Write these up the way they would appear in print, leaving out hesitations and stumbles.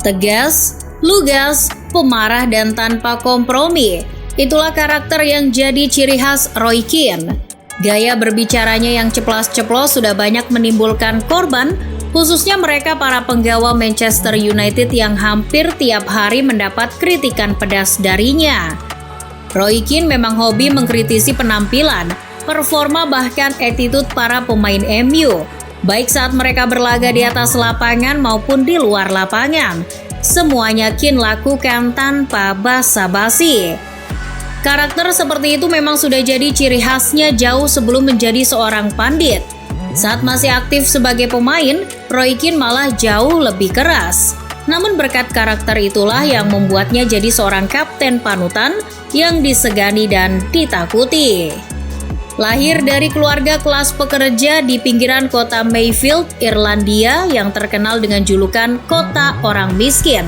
Tegas, lugas, pemarah dan tanpa kompromi. Itulah karakter yang jadi ciri khas Roy Keane. Gaya berbicaranya yang ceplas-ceplos sudah banyak menimbulkan korban, khususnya mereka para penggawa Manchester United yang hampir tiap hari mendapat kritikan pedas darinya. Roy Keane memang hobi mengkritisi penampilan, performa bahkan attitude para pemain MU, baik saat mereka berlaga di atas lapangan maupun di luar lapangan. Semuanya Keane lakukan tanpa basa-basi. Karakter seperti itu memang sudah jadi ciri khasnya jauh sebelum menjadi seorang pandit. Saat masih aktif sebagai pemain, Roy Keane malah jauh lebih keras. Namun berkat karakter itulah yang membuatnya jadi seorang kapten panutan yang disegani dan ditakuti. Lahir dari keluarga kelas pekerja di pinggiran kota Mayfield, Irlandia yang terkenal dengan julukan Kota Orang Miskin,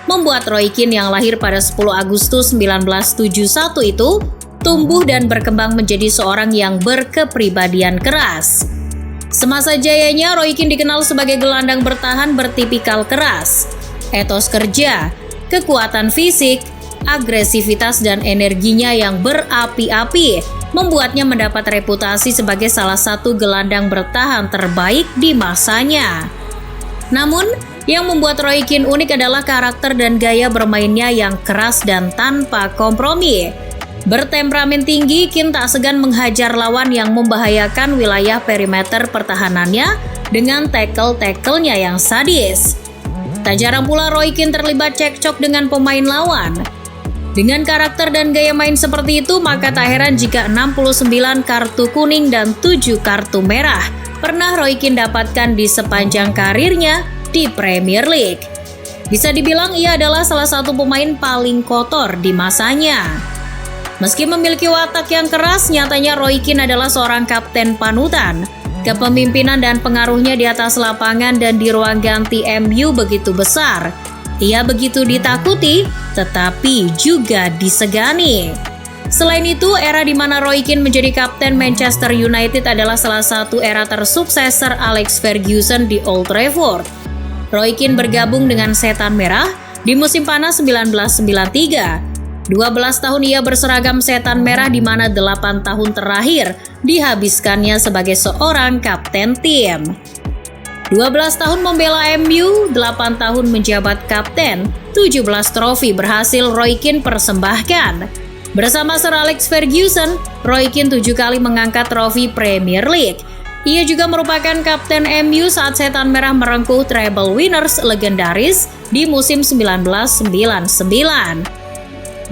membuat Roy Keane yang lahir pada 10 Agustus 1971 itu tumbuh dan berkembang menjadi seorang yang berkepribadian keras. Semasa jayanya, Roy Keane dikenal sebagai gelandang bertahan bertipikal keras. Etos kerja, kekuatan fisik, agresivitas dan energinya yang berapi-api membuatnya mendapat reputasi sebagai salah satu gelandang bertahan terbaik di masanya. Namun, yang membuat Roy Keane unik adalah karakter dan gaya bermainnya yang keras dan tanpa kompromi. Bertemperamen tinggi, Keane tak segan menghajar lawan yang membahayakan wilayah perimeter pertahanannya dengan tackle-tacklenya yang sadis. Tak jarang pula Roy Keane terlibat cekcok dengan pemain lawan. Dengan karakter dan gaya main seperti itu, maka tak heran jika 69 kartu kuning dan 7 kartu merah pernah Roy Keane dapatkan di sepanjang karirnya di Premier League. Bisa dibilang ia adalah salah satu pemain paling kotor di masanya. Meski memiliki watak yang keras, nyatanya Roy Keane adalah seorang kapten panutan. Kepemimpinan dan pengaruhnya di atas lapangan dan di ruang ganti MU begitu besar. Ia begitu ditakuti, tetapi juga disegani. Selain itu, era di mana Roy Keane menjadi kapten Manchester United adalah salah satu era tersukses Sir Alex Ferguson di Old Trafford. Roy Keane bergabung dengan Setan Merah di musim panas 1993. 12 tahun ia berseragam Setan Merah di mana 8 tahun terakhir dihabiskannya sebagai seorang kapten tim. 12 tahun membela MU, 8 tahun menjabat kapten, 17 trofi berhasil Roy Keane persembahkan. Bersama Sir Alex Ferguson, Roy Keane 7 kali mengangkat trofi Premier League. Ia juga merupakan kapten MU saat Setan Merah merengkuh treble winners legendaris di musim 1999.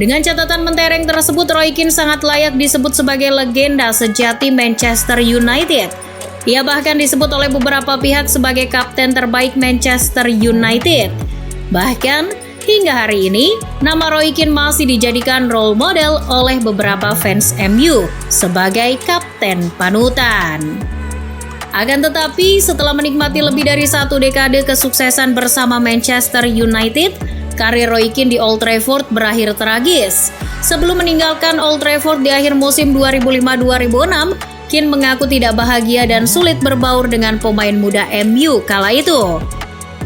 Dengan catatan mentereng tersebut, Roy Keane sangat layak disebut sebagai legenda sejati Manchester United. Ia bahkan disebut oleh beberapa pihak sebagai kapten terbaik Manchester United. Bahkan, hingga hari ini, nama Roy Keane masih dijadikan role model oleh beberapa fans MU sebagai kapten panutan. Akan tetapi, setelah menikmati lebih dari 1 dekade kesuksesan bersama Manchester United, karir Roy Keane di Old Trafford berakhir tragis. Sebelum meninggalkan Old Trafford di akhir musim 2005-2006, Keane mengaku tidak bahagia dan sulit berbaur dengan pemain muda MU kala itu.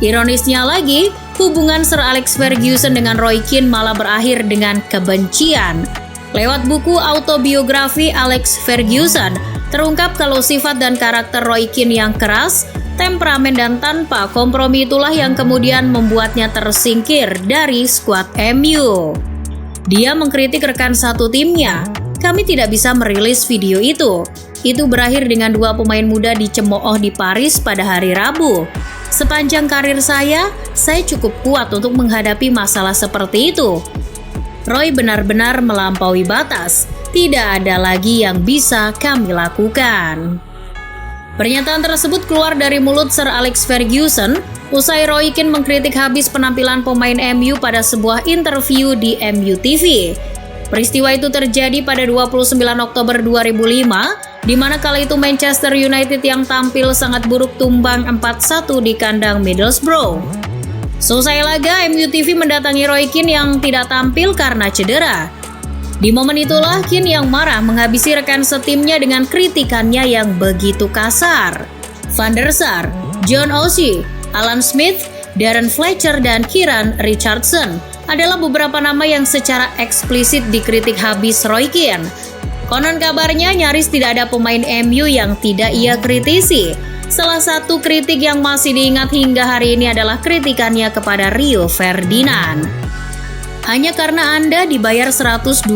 Ironisnya lagi, hubungan Sir Alex Ferguson dengan Roy Keane malah berakhir dengan kebencian. Lewat buku autobiografi Alex Ferguson, terungkap kalau sifat dan karakter Roy Keane yang keras, temperamen dan tanpa kompromi itulah yang kemudian membuatnya tersingkir dari skuad MU. Dia mengkritik rekan satu timnya, "Kami tidak bisa merilis video itu. Itu berakhir dengan 2 pemain muda dicemooh di Paris pada hari Rabu. Sepanjang karir saya cukup kuat untuk menghadapi masalah seperti itu. Roy benar-benar melampaui batas. Tidak ada lagi yang bisa kami lakukan." Pernyataan tersebut keluar dari mulut Sir Alex Ferguson usai Roy Keane mengkritik habis penampilan pemain MU pada sebuah interview di MU TV. Peristiwa itu terjadi pada 29 Oktober 2005, di mana kala itu Manchester United yang tampil sangat buruk tumbang 4-1 di kandang Middlesbrough. Selesai laga, MU TV mendatangi Roy Keane yang tidak tampil karena cedera. Di momen itulah Keane yang marah menghabisi rekan setimnya dengan kritikannya yang begitu kasar. Van der Sar, John O'Shea, Alan Smith, Darren Fletcher, dan Kieran Richardson adalah beberapa nama yang secara eksplisit dikritik habis Roy Keane. Konon kabarnya nyaris tidak ada pemain MU yang tidak ia kritisi. Salah satu kritik yang masih diingat hingga hari ini adalah kritikannya kepada Rio Ferdinand. Hanya karena Anda dibayar 120.000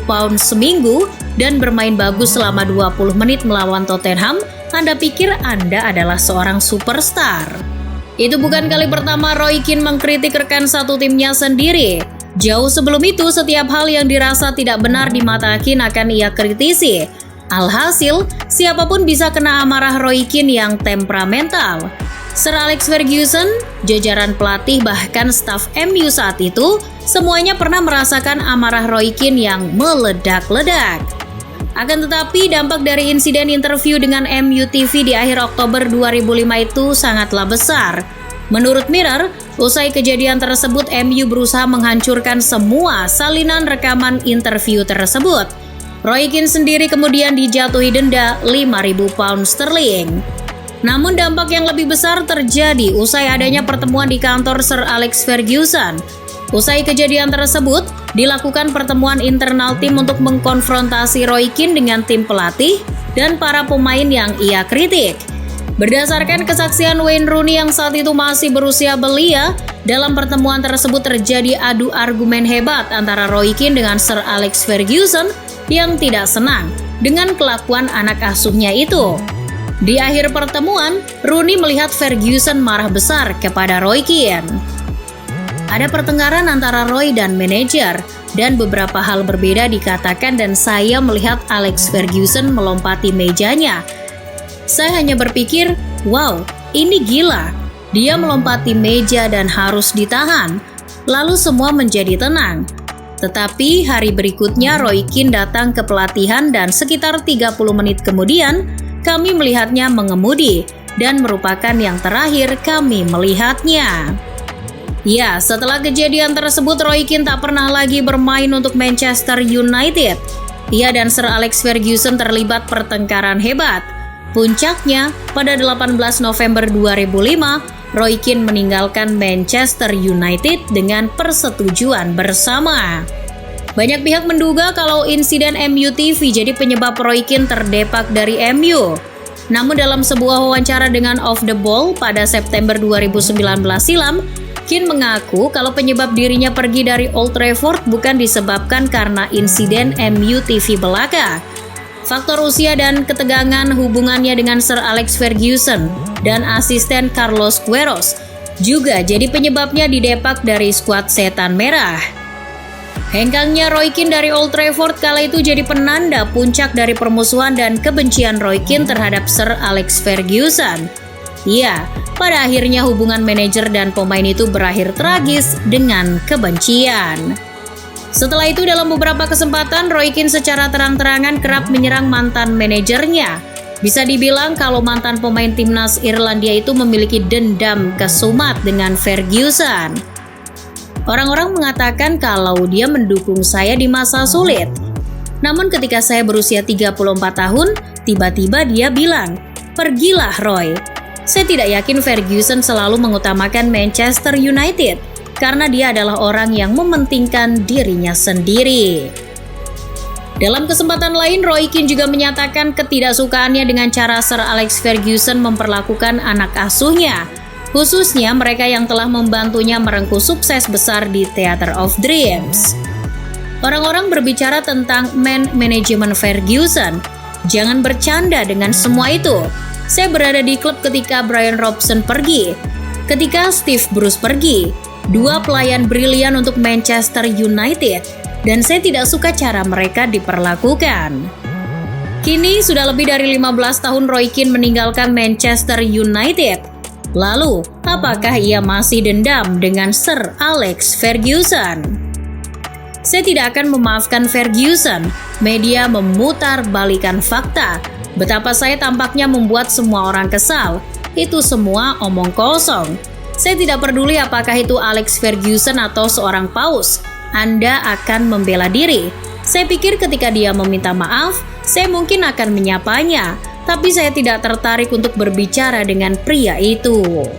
pound seminggu dan bermain bagus selama 20 menit melawan Tottenham, Anda pikir Anda adalah seorang superstar. Itu bukan kali pertama Roy Keane mengkritik rekan satu timnya sendiri. Jauh sebelum itu, setiap hal yang dirasa tidak benar di mata Keane akan ia kritisi. Alhasil, siapapun bisa kena amarah Roy Keane yang temperamental. Sir Alex Ferguson, jajaran pelatih bahkan staf MU saat itu, semuanya pernah merasakan amarah Roy Keane yang meledak-ledak. Akan tetapi, dampak dari insiden interview dengan MU TV di akhir Oktober 2005 itu sangatlah besar. Menurut Mirror, usai kejadian tersebut MU berusaha menghancurkan semua salinan rekaman interview tersebut. Roy Keane sendiri kemudian dijatuhi denda 5.000 pound sterling. Namun dampak yang lebih besar terjadi usai adanya pertemuan di kantor Sir Alex Ferguson. Usai kejadian tersebut, dilakukan pertemuan internal tim untuk mengkonfrontasi Roy Keane dengan tim pelatih dan para pemain yang ia kritik. Berdasarkan kesaksian Wayne Rooney yang saat itu masih berusia belia, dalam pertemuan tersebut terjadi adu argumen hebat antara Roy Keane dengan Sir Alex Ferguson yang tidak senang dengan kelakuan anak asuhnya itu. Di akhir pertemuan, Rooney melihat Ferguson marah besar kepada Roy Keane. Ada pertengkaran antara Roy dan manajer, dan beberapa hal berbeda dikatakan dan saya melihat Alex Ferguson melompati mejanya. Saya hanya berpikir, wow, ini gila. Dia melompati meja dan harus ditahan. Lalu semua menjadi tenang. Tetapi hari berikutnya Roy Keane datang ke pelatihan dan sekitar 30 menit kemudian, kami melihatnya mengemudi dan merupakan yang terakhir kami melihatnya. Ya, setelah kejadian tersebut Roy Keane tak pernah lagi bermain untuk Manchester United. Ia dan Sir Alex Ferguson terlibat pertengkaran hebat. Puncaknya, pada 18 November 2005, Roy Keane meninggalkan Manchester United dengan persetujuan bersama. Banyak pihak menduga kalau insiden MU TV jadi penyebab Roy Keane terdepak dari MU. Namun dalam sebuah wawancara dengan Off the Ball pada September 2019 silam, Keane mengaku kalau penyebab dirinya pergi dari Old Trafford bukan disebabkan karena insiden MU TV belaka. Faktor usia dan ketegangan hubungannya dengan Sir Alex Ferguson dan asisten Carlos Queiroz juga jadi penyebabnya didepak dari skuad Setan Merah. Hengkangnya Roy Keane dari Old Trafford kala itu jadi penanda puncak dari permusuhan dan kebencian Roy Keane terhadap Sir Alex Ferguson. Ya, pada akhirnya hubungan manajer dan pemain itu berakhir tragis dengan kebencian. Setelah itu dalam beberapa kesempatan Roy Keane secara terang-terangan kerap menyerang mantan manajernya. Bisa dibilang kalau mantan pemain timnas Irlandia itu memiliki dendam kesumat dengan Ferguson. Orang-orang mengatakan kalau dia mendukung saya di masa sulit. Namun ketika saya berusia 34 tahun, tiba-tiba dia bilang, "Pergilah Roy." Saya tidak yakin Ferguson selalu mengutamakan Manchester United karena dia adalah orang yang mementingkan dirinya sendiri. Dalam kesempatan lain, Roy Keane juga menyatakan ketidaksukaannya dengan cara Sir Alex Ferguson memperlakukan anak asuhnya, khususnya mereka yang telah membantunya merengkuh sukses besar di Theatre of Dreams. Orang-orang berbicara tentang man management Ferguson. Jangan bercanda dengan semua itu. Saya berada di klub ketika Brian Robson pergi, ketika Steve Bruce pergi, dua pelayan brilian untuk Manchester United, dan saya tidak suka cara mereka diperlakukan. Kini sudah lebih dari 15 tahun Roy Keane meninggalkan Manchester United. Lalu, apakah ia masih dendam dengan Sir Alex Ferguson? Saya tidak akan memaafkan Ferguson. Media memutar-balikan fakta. Betapa saya tampaknya membuat semua orang kesal. Itu semua omong kosong. Saya tidak peduli apakah itu Alex Ferguson atau seorang paus. Anda akan membela diri. Saya pikir ketika dia meminta maaf, saya mungkin akan menyapanya. Tapi saya tidak tertarik untuk berbicara dengan pria itu.